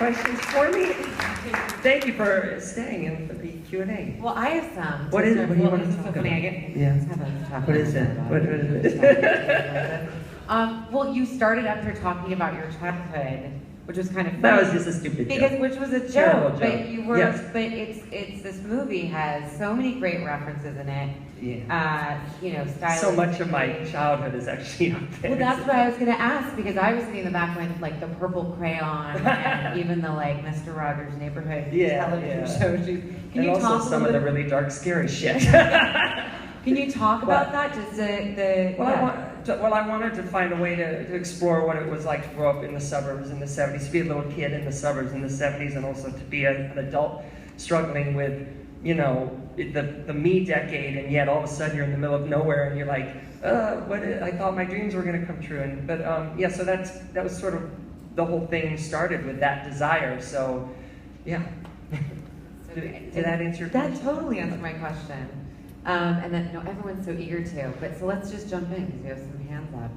questions for me? Thank you for staying in for the Q&A. Well, I have some. What is it? What do you want to It's talk so about? funny. I get Yeah. What is it? What is it? Well, you started after talking about your childhood, which was kind of funny. That was just a stupid joke. Which was a Terrible joke, joke. but you were. Yes. But it's this movie has so many great references in it. Yeah. Stylistic. So much of my childhood is actually up there. Well, that's what I was gonna ask, because I was sitting in the back with like the purple crayon and even the like Mr. Rogers' Neighborhood television shows. Can you also talk a some little of the bit? really dark, scary shit. Can you talk about that? Just I wanted to find a way to explore what it was like to grow up in the suburbs in the 70s, to be a little kid in the suburbs in the 70s, and also to be an adult struggling with, the me decade, and yet all of a sudden you're in the middle of nowhere and you're like, I thought my dreams were going to come true. So that was sort of, the whole thing started with that desire. So, yeah. Did that answer your question? That totally answered my question. And then, everyone's so eager to. But so let's just jump in because we have some hands up.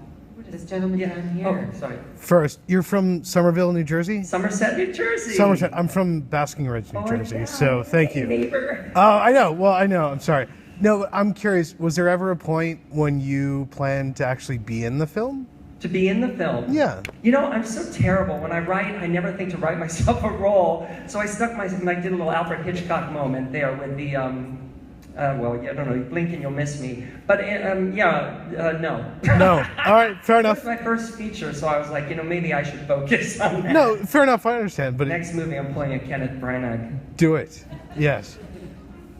This gentleman down here. Oh, sorry. First, you're from Somerville, New Jersey? Somerset, New Jersey. Somerset. I'm from Basking Ridge, New Jersey. Yeah. So thank you. Neighbor. Oh, I know. Well, I know. I'm sorry. No, I'm curious. Was there ever a point when you planned to actually be in the film? To be in the film? Yeah. I'm so terrible. When I write, I never think to write myself a role. So I did a little Alfred Hitchcock moment there with the, I don't know, you blink and you'll miss me. But, no. No. All right, fair enough. It was my first feature, so I was like, maybe I should focus on that. No, fair enough, I understand. But Next movie, I'm playing a Kenneth Branagh. do it. Yes.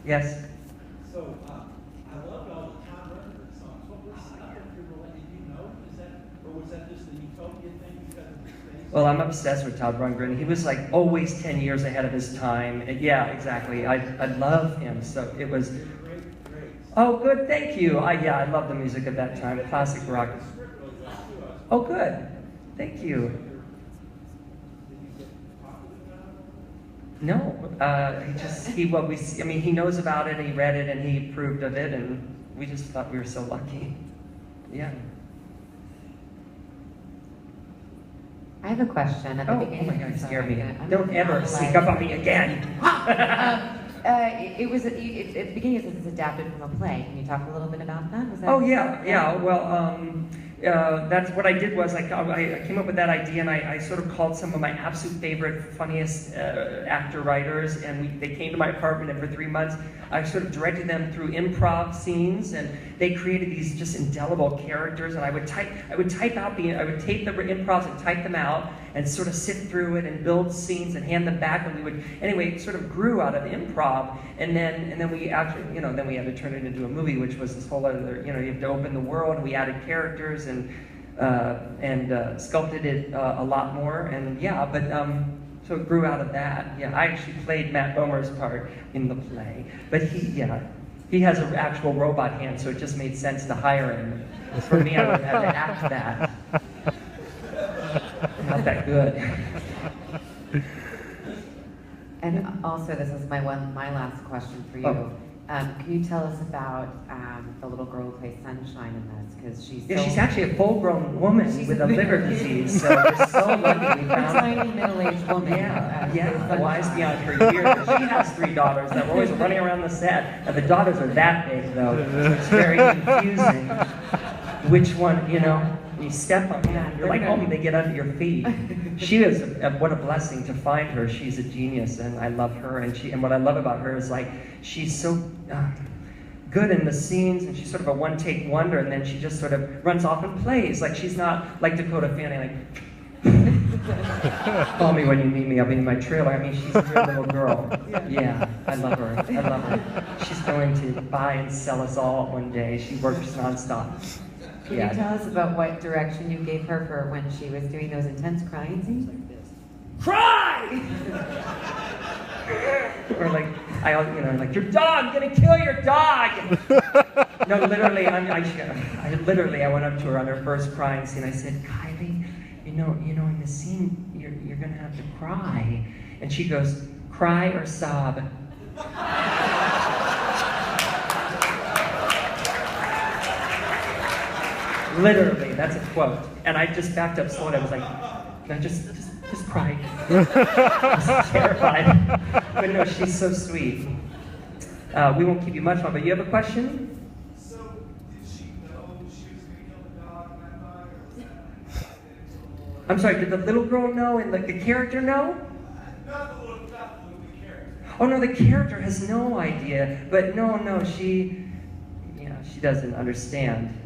Yes? So, I loved all the Tom Rutherford songs. What was the character role? Did you know? Or was that just the utopia thing because of his face? Well, I'm obsessed with Todd Rundgren. He was like always 10 years ahead of his time. And yeah, exactly. I love him. So it was. Great. Oh, good. Thank you. I love the music of that time. Classic rock. Oh, good. Thank you. No, he knows about it. He read it and he approved of it, and we just thought we were so lucky. Yeah. I have a question at the beginning. Oh my God, you scared me. I'm Don't ever sneak up on me again. At the beginning it says it's adapted from a play. Can you talk a little bit about that? Was that Oh yeah. Well, that's what I did was I came up with that idea, and I sort of called some of my absolute favorite, funniest actor writers, and they came to my apartment, and for 3 months I sort of directed them through improv scenes, and they created these just indelible characters, and I would tape the improvs and type them out, and sort of sit through it and build scenes and hand them back, and it sort of grew out of improv, and then we actually, then we had to turn it into a movie, which was this whole other, you have to open the world, and we added characters and sculpted it a lot more, and so it grew out of that. Yeah, I actually played Matt Bomer's part in the play, but he has an actual robot hand, so it just made sense to hire him. For me, I would have had to act that. Not that good. And also, this is my last question for you. Oh. Can you tell us about the little girl who plays Sunshine in this? Because she's actually a full-grown woman with a liver disease, so we're so lucky we a found tiny middle-aged woman. wise beyond her years. She has 3 daughters that were always running around the set, and the daughters are that big, though. So it's very confusing. Which one, you step on them, you're like, they get under your feet. She is, what a blessing to find her. She's a genius, and I love her. And what I love about her is she's so good in the scenes, and she's sort of a one-take wonder, and then she just sort of runs off and plays. She's not like Dakota Fanning, call me when you need me, I'll be in my trailer. She's a real little girl. Yeah, I love her. She's going to buy and sell us all one day. She works nonstop. Can you tell us about what direction you gave her for when she was doing those intense crying scenes? Like this. Cry! Or your dog, gonna kill your dog! No, literally, I went up to her on her first crying scene. I said, Kylie, in the scene, you're gonna have to cry. And she goes, cry or sob? Literally, that's a quote. And I just backed up slowly. I was like, no, just just cried. Just terrified. But no, she's so sweet. We won't keep you much longer. You have a question? So, did she know she was going to kill the dog in that dog, or was that I'm sorry, did the little girl know and the character know? not the character? Oh no, the character has no idea. But no, she doesn't understand.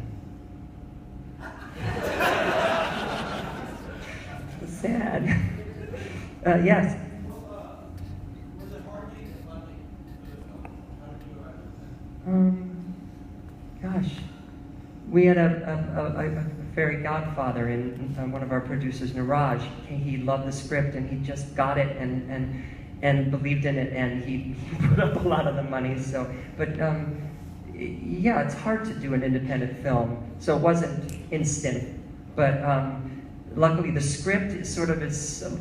It's sad. Yes. Was it hard getting funding for the film? How did you arrive at that? Gosh, we had a fairy godfather in one of our producers, Niraj. He loved the script and he just got it and believed in it, and he put up a lot of the money. So, but yeah, it's hard to do an independent film, so it wasn't instant. But luckily, the script is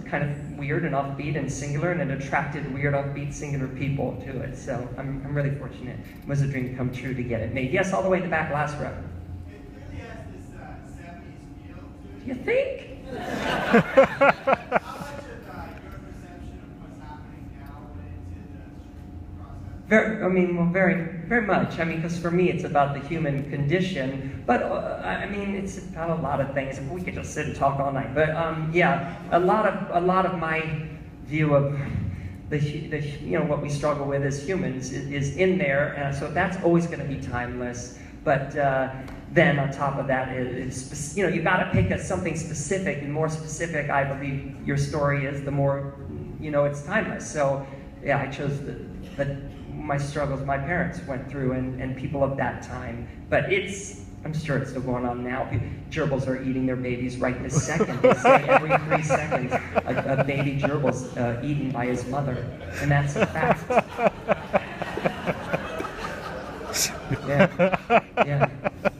kind of weird and offbeat and singular, and it attracted weird, offbeat, singular people to it. So I'm really fortunate. It was a dream come true to get it made. Yes, all the way in the back, last row. It really has this 70s feel to it. Do you think? How much of your perception of what's happening now went into the shooting process? Very much. Because for me, it's about the human condition. But it's about a lot of things. We could just sit and talk all night. But yeah, a lot of my view of what we struggle with as humans is in there, and so that's always going to be timeless. But then on top of that, you got to pick something specific, and more specific, I believe your story is, the more it's timeless. So yeah, I chose my struggles my parents went through and people of that time. But I'm sure it's still going on now. Gerbils are eating their babies right this second. They say every 3 seconds a baby gerbil's eaten by his mother, and that's a fact. Yeah,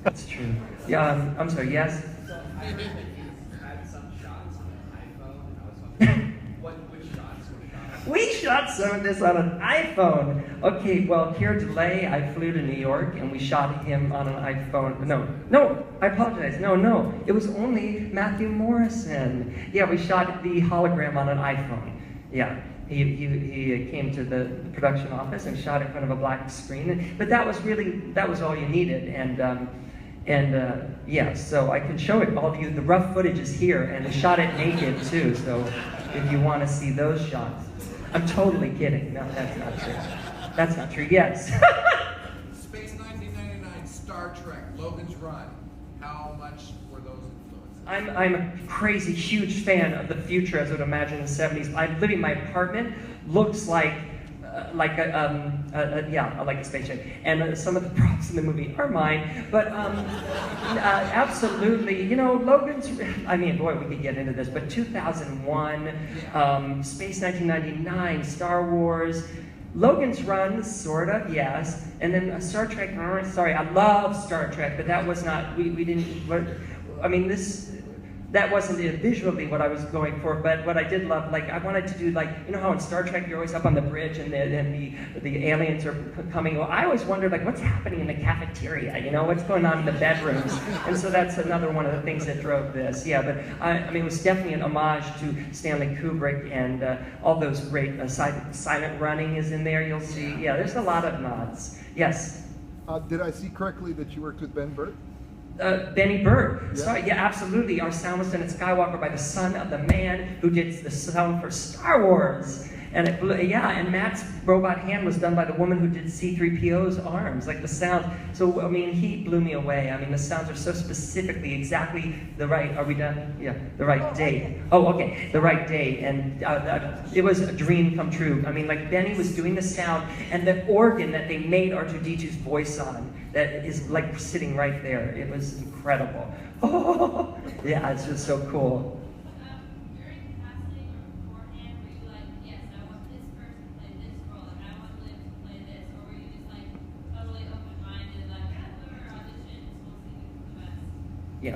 that's true. Yeah, I'm sorry. Yes. So I heard that you had some shots on an iPhone, and I was wondering which shots were shot. We shot some of this on an iPhone. Okay, well, Keir Delay, I flew to New York and we shot him on an iPhone. No, I apologize. No, it was only Matthew Morrison. Yeah, we shot the hologram on an iPhone. Yeah, he came to the production office and shot in front of a black screen. But that was all you needed. And yeah, so I can show it all to you. The rough footage is here, and they shot it naked too. So if you want to see those shots. I'm totally kidding. No, that's not true. That's not true. Yes. Space 1999, Star Trek, Logan's Run. How much were those influences? I'm a crazy, huge fan of the future, as I would imagine in the 70s. I'm living my apartment looks like a spaceship, and some of the props in the movie are mine. But absolutely, Logan's. Boy, we could get into this, but 2001, Space 1999, Star Wars. Logan's Run, sort of, yes. And then Star Trek, sorry, I love Star Trek, but that was not, we didn't, that wasn't visually what I was going for, but what I did love, I wanted to do, how in Star Trek you're always up on the bridge and the aliens are coming. Well, I always wondered, what's happening in the cafeteria, what's going on in the bedrooms? And so that's another one of the things that drove this. Yeah, but it was definitely an homage to Stanley Kubrick, and all those great, Silent Running is in there, you'll see. Yeah, there's a lot of nods. Yes? Did I see correctly that you worked with Ben Burt? Benny Burke. Yeah. Sorry, yeah, absolutely. Our sound was done at Skywalker by the son of the man who did the sound for Star Wars. And and Matt's robot hand was done by the woman who did C-3PO's arms, the sound. So, he blew me away. The sounds are so specifically exactly the right, are we done? Yeah, the right date. Oh, okay, the right date. And it was a dream come true. Benny was doing the sound, and the organ that they made R2-D2's voice on, that is sitting right there. It was incredible. Oh, yeah, it's just so cool. Yeah.